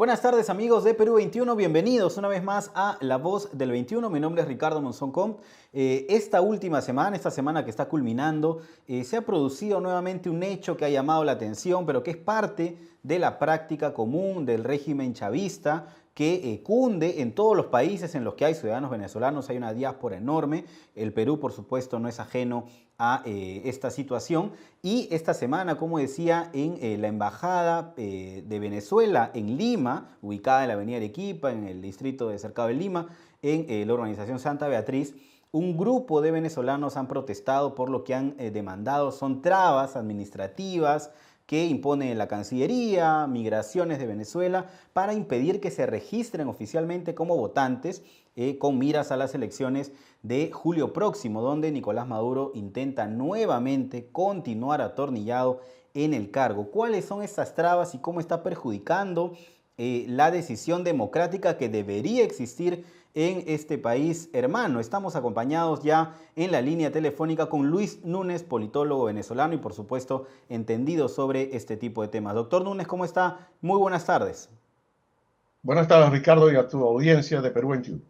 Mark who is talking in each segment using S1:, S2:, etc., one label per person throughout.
S1: Buenas tardes amigos de Perú 21, bienvenidos una vez más a La Voz del 21. Mi nombre es Ricardo Monzón Com. Esta última semana, esta semana que está culminando, se ha producido nuevamente un hecho que ha llamado la atención, pero que es parte de la práctica común del régimen chavista que cunde en todos los países en los que hay ciudadanos venezolanos. Hay una diáspora enorme. El Perú, por supuesto, no es ajeno a esta situación. Y esta semana, como decía, en la Embajada de Venezuela en Lima, ubicada en la avenida Arequipa, en el distrito de Cercado de Lima, en la urbanización Santa Beatriz, un grupo de venezolanos han protestado por lo que han demandado son trabas administrativas que impone la Cancillería, Migraciones de Venezuela, para impedir que se registren oficialmente como votantes con miras a las elecciones de julio próximo, donde Nicolás Maduro intenta nuevamente continuar atornillado en el cargo. ¿Cuáles son estas trabas y cómo está perjudicando la decisión democrática que debería existir en este país hermano? Estamos acompañados ya en la línea telefónica con Luis Núñez, politólogo venezolano y por supuesto entendido sobre este tipo de temas. Doctor Núñez, ¿cómo está? Muy buenas tardes.
S2: Buenas tardes, Ricardo, y a tu audiencia de Perú 21.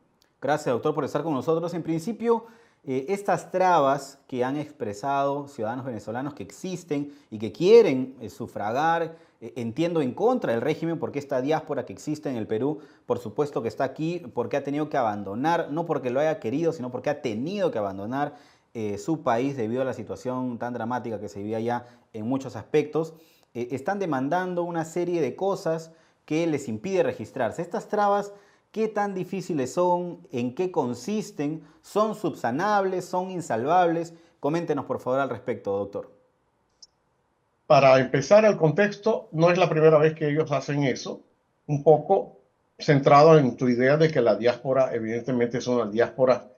S1: Gracias, doctor, por estar con nosotros. En principio, estas trabas que han expresado ciudadanos venezolanos que existen y que quieren sufragar, entiendo, en contra del régimen, porque esta diáspora que existe en el Perú, por supuesto que está aquí porque ha tenido que abandonar, no porque lo haya querido, sino porque ha tenido que abandonar su país debido a la situación tan dramática que se vivía allá en muchos aspectos. Están demandando una serie de cosas que les impide registrarse. Estas trabas, ¿qué tan difíciles son? ¿En qué consisten? ¿Son subsanables? ¿Son insalvables? Coméntenos por favor al respecto, doctor.
S2: Para empezar, el contexto no es la primera vez que ellos hacen eso, un poco centrado en tu idea de que la diáspora evidentemente es una diáspora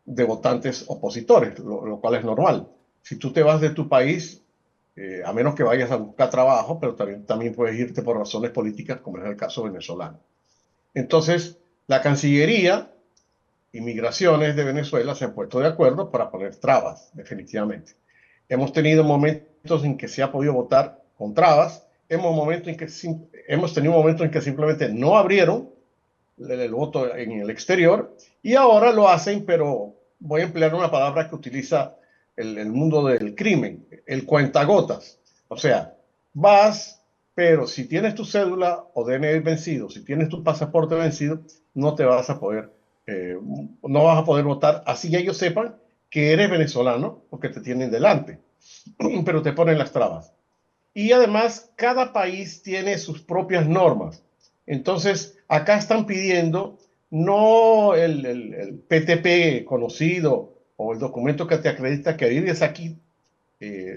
S2: de votantes opositores, lo cual es normal. Si tú te vas de tu país, a menos que vayas a buscar trabajo, pero también puedes irte por razones políticas, como es el caso venezolano. Entonces, la Cancillería y Migraciones de Venezuela se han puesto de acuerdo para poner trabas, definitivamente. Hemos tenido momentos en que se ha podido votar con trabas, hemos tenido momentos en que simplemente no abrieron el voto en el exterior y ahora lo hacen, pero voy a emplear una palabra que utiliza el mundo del crimen, el cuentagotas. O sea, vas, pero si tienes tu cédula o DNI vencido, si tienes tu pasaporte vencido, no te vas a poder, no vas a poder votar, así ellos sepan que eres venezolano porque te tienen delante, pero te ponen las trabas. Y además, cada país tiene sus propias normas. Entonces, acá están pidiendo no el PTP conocido o el documento que te acredita que vives aquí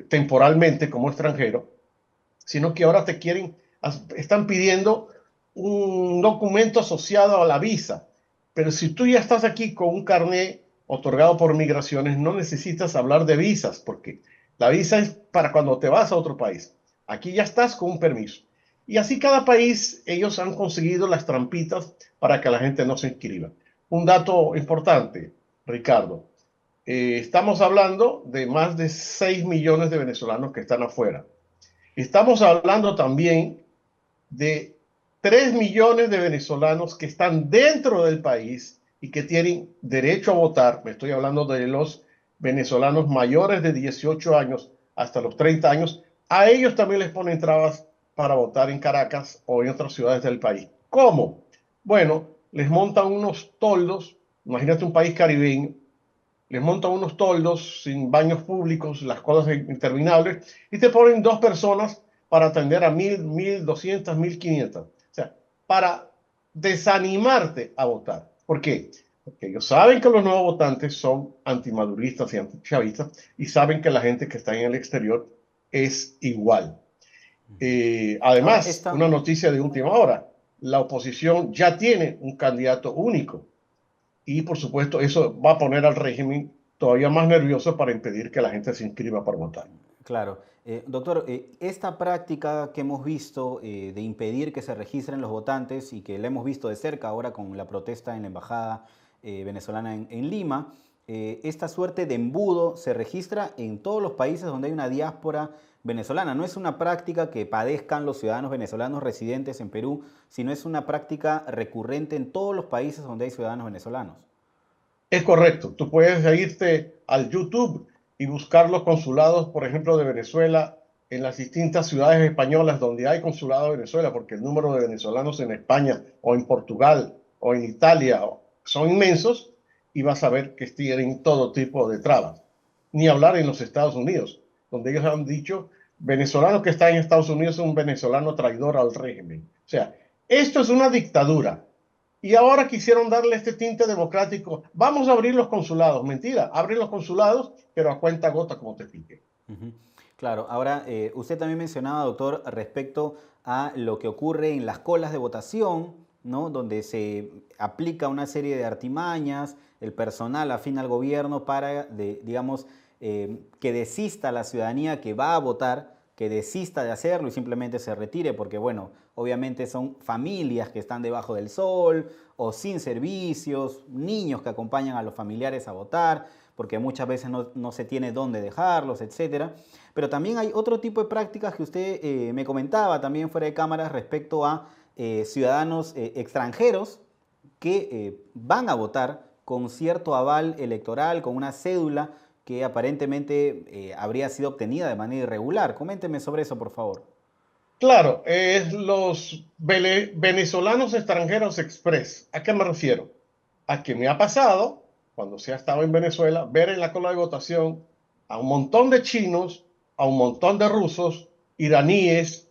S2: temporalmente como extranjero, sino que ahora están pidiendo un documento asociado a la visa. Pero si tú ya estás aquí con un carnet otorgado por migraciones, no necesitas hablar de visas, porque la visa es para cuando te vas a otro país. Aquí ya estás con un permiso. Y así cada país, ellos han conseguido las trampitas para que la gente no se inscriba. Un dato importante, Ricardo. Estamos hablando de más de 6 millones de venezolanos que están afuera. Estamos hablando también de 3 millones de venezolanos que están dentro del país y que tienen derecho a votar. Me estoy hablando de los venezolanos mayores de 18 años hasta los 30 años. A ellos también les ponen trabas para votar en Caracas o en otras ciudades del país. ¿Cómo? Bueno, les montan unos toldos. Imagínate un país caribeño, les montan unos toldos sin baños públicos, las cosas interminables, y te ponen dos personas para atender a 1.200, 1.500. O sea, para desanimarte a votar. ¿Por qué? Porque ellos saben que los nuevos votantes son antimaduristas y antichavistas y saben que la gente que está en el exterior es igual.
S1: Ahora,
S2: Además,
S1: esta,
S2: una noticia de última hora, la oposición ya tiene un candidato único y por supuesto eso va a poner al régimen todavía más nervioso para impedir que la gente se inscriba para votar.
S1: claro. Doctor, esta práctica que hemos visto de impedir que se registren los votantes y que la hemos visto de cerca ahora con la protesta en la embajada venezolana en Lima, esta suerte de embudo se registra en todos los países donde hay una diáspora venezolana. No es una práctica que padezcan los ciudadanos venezolanos residentes en Perú, sino es una práctica recurrente en todos los países donde hay ciudadanos venezolanos.
S2: Es correcto. Tú puedes irte al YouTube y buscar los consulados, por ejemplo, de Venezuela en las distintas ciudades españolas donde hay consulado de Venezuela, porque el número de venezolanos en España o en Portugal o en Italia son inmensos, y vas a ver que tienen todo tipo de trabas. Ni hablar en los Estados Unidos, donde ellos han dicho, venezolano que está en Estados Unidos es un venezolano traidor al régimen. O sea, esto es una dictadura. Y ahora quisieron darle este tinte democrático. Vamos a abrir los consulados. Mentira, abren los consulados, pero a cuenta gota, como te expliqué.
S1: Claro, ahora usted también mencionaba, doctor, respecto a lo que ocurre en las colas de votación, ¿no? Donde se aplica una serie de artimañas, el personal afín al gobierno para, digamos, que desista la ciudadanía que va a votar, que desista de hacerlo y simplemente se retire, porque bueno, obviamente son familias que están debajo del sol o sin servicios, niños que acompañan a los familiares a votar, porque muchas veces no se tiene dónde dejarlos, etcétera. Pero también hay otro tipo de prácticas que usted me comentaba también fuera de cámara respecto a ciudadanos extranjeros que van a votar con cierto aval electoral, con una cédula que aparentemente habría sido obtenida de manera irregular. Coménteme sobre eso, por favor.
S2: Claro, es los venezolanos extranjeros express. ¿A qué me refiero? A que me ha pasado, cuando se ha estado en Venezuela, ver en la cola de votación a un montón de chinos, a un montón de rusos, iraníes,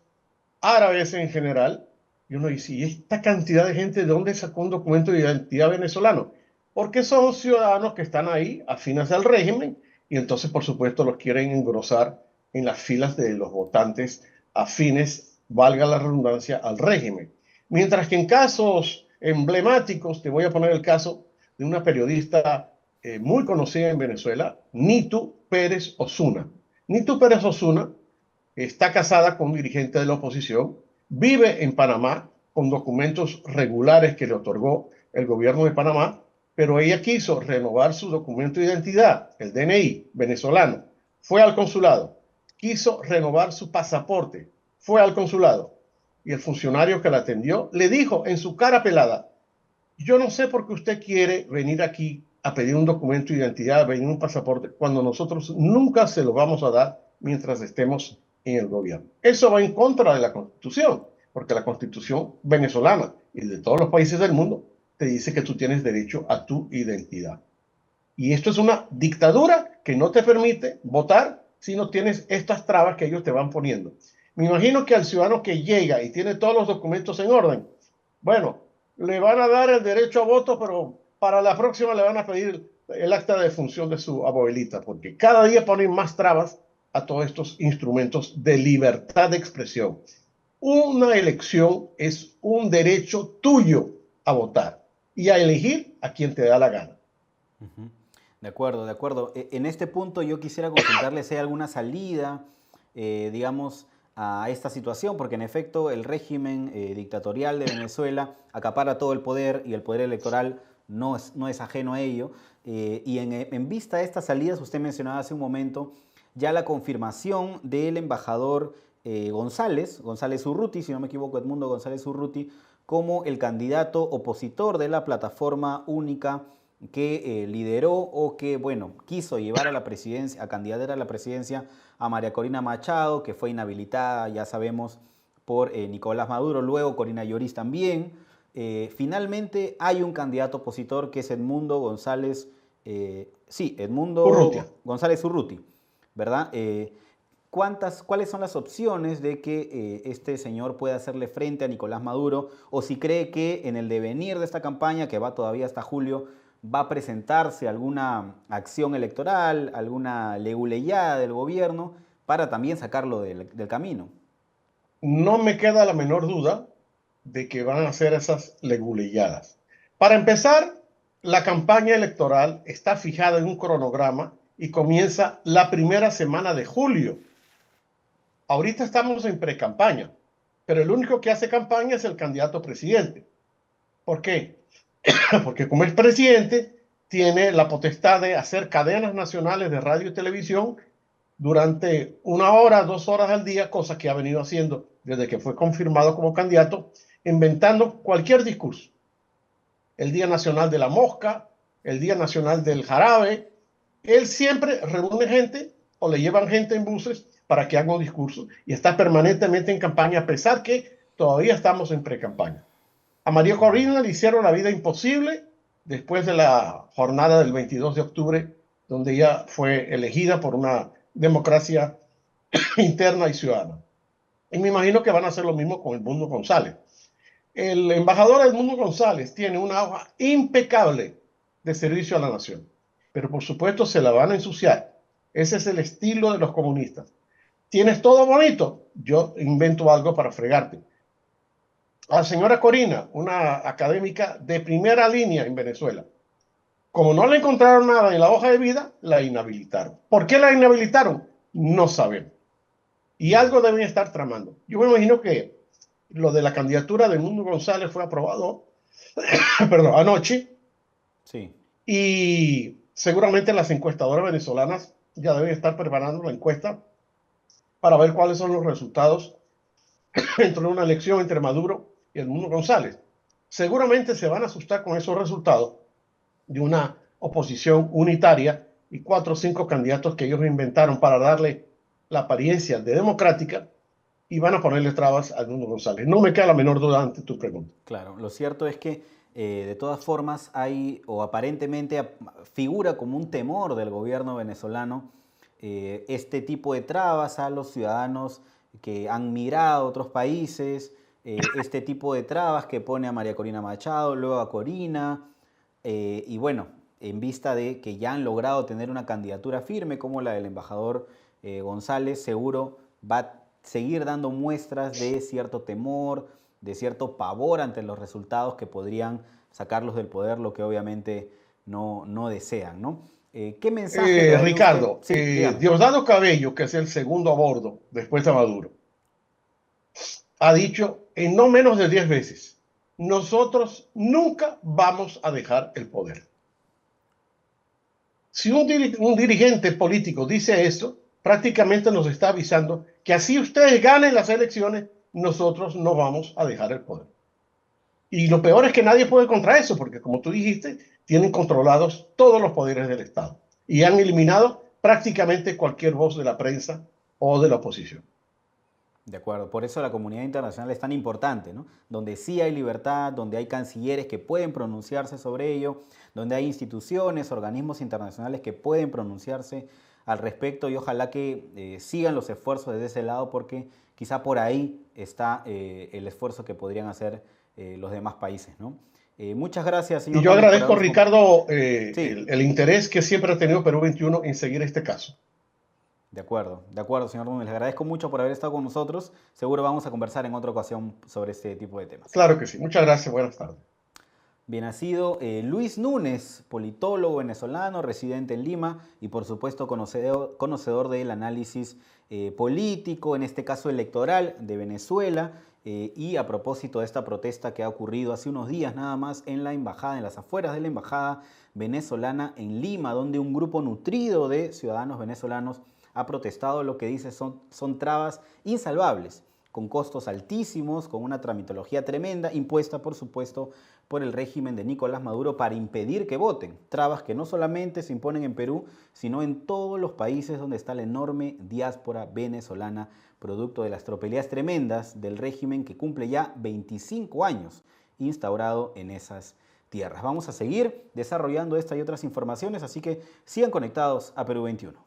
S2: árabes en general. Y uno dice, ¿y esta cantidad de gente de dónde sacó un documento de identidad venezolano? Porque son ciudadanos que están ahí afines al régimen y entonces, por supuesto, los quieren engrosar en las filas de los votantes afines, valga la redundancia, al régimen. Mientras que en casos emblemáticos, te voy a poner el caso de una periodista muy conocida en Venezuela, Nitu Pérez Osuna. Nitu Pérez Osuna está casada con un dirigente de la oposición, vive en Panamá con documentos regulares que le otorgó el gobierno de Panamá, pero ella quiso renovar su documento de identidad, el DNI venezolano, fue al consulado, quiso renovar su pasaporte, fue al consulado, y el funcionario que la atendió le dijo en su cara pelada, yo no sé por qué usted quiere venir aquí a pedir un documento de identidad, a pedir un pasaporte, cuando nosotros nunca se lo vamos a dar mientras estemos en el gobierno. Eso va en contra de la Constitución, porque la Constitución venezolana y de todos los países del mundo te dice que tú tienes derecho a tu identidad. Y esto es una dictadura que no te permite votar si no tienes estas trabas que ellos te van poniendo. Me imagino que al ciudadano que llega y tiene todos los documentos en orden, bueno, le van a dar el derecho a voto, pero para la próxima le van a pedir el acta de defunción de su abuelita, porque cada día ponen más trabas a todos estos instrumentos de libertad de expresión. Una elección es un derecho tuyo a votar y a elegir a quien te da la gana.
S1: De acuerdo, de acuerdo. En este punto yo quisiera consultarle si hay alguna salida, digamos, a esta situación, porque en efecto el régimen dictatorial de Venezuela acapara todo el poder y el poder electoral no es ajeno a ello. Y en vista de estas salidas, usted mencionaba hace un momento ya la confirmación del embajador González Urruti, si no me equivoco, Edmundo González Urruti, como el candidato opositor de la plataforma única que lideró o que, bueno, quiso llevar a la presidencia, a candidatar a la presidencia a María Corina Machado, que fue inhabilitada, ya sabemos, por Nicolás Maduro, luego Corina Lloris también. Finalmente hay un candidato opositor que es Edmundo González,
S2: Urrutia.
S1: González Urruti, ¿verdad? ¿Cuáles son las opciones de que este señor pueda hacerle frente a Nicolás Maduro? O si cree que en el devenir de esta campaña, que va todavía hasta julio, va a presentarse alguna acción electoral, alguna leguleyada del gobierno para también sacarlo del camino.
S2: No me queda la menor duda de que van a hacer esas leguleyadas. Para empezar, la campaña electoral está fijada en un cronograma y comienza la primera semana de julio. Ahorita estamos en pre-campaña, pero el único que hace campaña es el candidato presidente. ¿Por qué? Porque como es presidente, tiene la potestad de hacer cadenas nacionales de radio y televisión durante 1 hora, 2 horas al día, cosa que ha venido haciendo desde que fue confirmado como candidato, inventando cualquier discurso. El Día Nacional de la Mosca, el Día Nacional del Jarabe. Él siempre reúne gente o le llevan gente en buses para que haga un discurso y está permanentemente en campaña, a pesar que todavía estamos en pre-campaña. A María Corina le hicieron la vida imposible después de la jornada del 22 de octubre, donde ella fue elegida por una democracia interna y ciudadana. Y me imagino que van a hacer lo mismo con Edmundo González. El embajador Edmundo González tiene una hoja impecable de servicio a la nación, pero por supuesto se la van a ensuciar. Ese es el estilo de los comunistas. ¿Tienes todo bonito? Yo invento algo para fregarte. A la señora Corina, una académica de primera línea en Venezuela, como no le encontraron nada en la hoja de vida, la inhabilitaron. ¿Por qué la inhabilitaron? No sabemos. Y algo deben estar tramando. Yo me imagino que lo de la candidatura de Edmundo González fue aprobado perdón, anoche.
S1: Sí.
S2: Y seguramente las encuestadoras venezolanas ya deben estar preparando la encuesta para ver cuáles son los resultados dentro de una elección entre Maduro y Edmundo González. Seguramente se van a asustar con esos resultados de una oposición unitaria y 4 o 5 candidatos que ellos inventaron para darle la apariencia de democrática, y van a ponerle trabas a Edmundo González. No me queda la menor duda ante tu pregunta.
S1: Claro, lo cierto es que de todas formas hay, o aparentemente figura como un temor del gobierno venezolano, este tipo de trabas a los ciudadanos que han migrado a otros países, este tipo de trabas que pone a María Corina Machado, luego a Corina, y bueno, en vista de que ya han logrado tener una candidatura firme como la del embajador González, seguro va a seguir dando muestras de cierto temor, de cierto pavor ante los resultados que podrían sacarlos del poder, lo que obviamente no desean, ¿no? ¿Qué mensaje le daría
S2: Ricardo,
S1: usted? Sí,
S2: Diosdado Cabello, que es el segundo a bordo después de Maduro, ha dicho en no menos de 10 veces, nosotros nunca vamos a dejar el poder. Si un dirigente político dice eso, prácticamente nos está avisando que así ustedes ganen las elecciones, nosotros no vamos a dejar el poder. Y lo peor es que nadie puede contra eso, porque como tú dijiste, tienen controlados todos los poderes del Estado y han eliminado prácticamente cualquier voz de la prensa o de la oposición.
S1: de acuerdo, por eso la comunidad internacional es tan importante, ¿no? Donde sí hay libertad, donde hay cancilleres que pueden pronunciarse sobre ello, donde hay instituciones, organismos internacionales que pueden pronunciarse al respecto, y ojalá que sigan los esfuerzos desde ese lado, porque quizá por ahí está el esfuerzo que podrían hacer los demás países, ¿no? Muchas gracias,
S2: Y
S1: señor
S2: yo
S1: Núñez, por
S2: agradezco,
S1: habernos
S2: Ricardo,
S1: Sí.
S2: el interés que siempre ha tenido Perú 21 en seguir este caso.
S1: De acuerdo, señor Núñez. Les agradezco mucho por haber estado con nosotros. Seguro vamos a conversar en otra ocasión sobre este tipo de temas.
S2: Claro que sí. Muchas gracias. Buenas tardes.
S1: Bien, ha sido Luis Núñez, politólogo venezolano, residente en Lima y por supuesto conocedor del análisis político, en este caso electoral de Venezuela, y a propósito de esta protesta que ha ocurrido hace unos días nada más en la embajada, en las afueras de la embajada venezolana en Lima, donde un grupo nutrido de ciudadanos venezolanos ha protestado. Lo que dice son trabas insalvables, con costos altísimos, con una tramitología tremenda, impuesta por supuesto por el régimen de Nicolás Maduro para impedir que voten. Trabas que no solamente se imponen en Perú, sino en todos los países donde está la enorme diáspora venezolana, producto de las tropelías tremendas del régimen que cumple ya 25 años instaurado en esas tierras. Vamos a seguir desarrollando esta y otras informaciones, así que sigan conectados a Perú 21.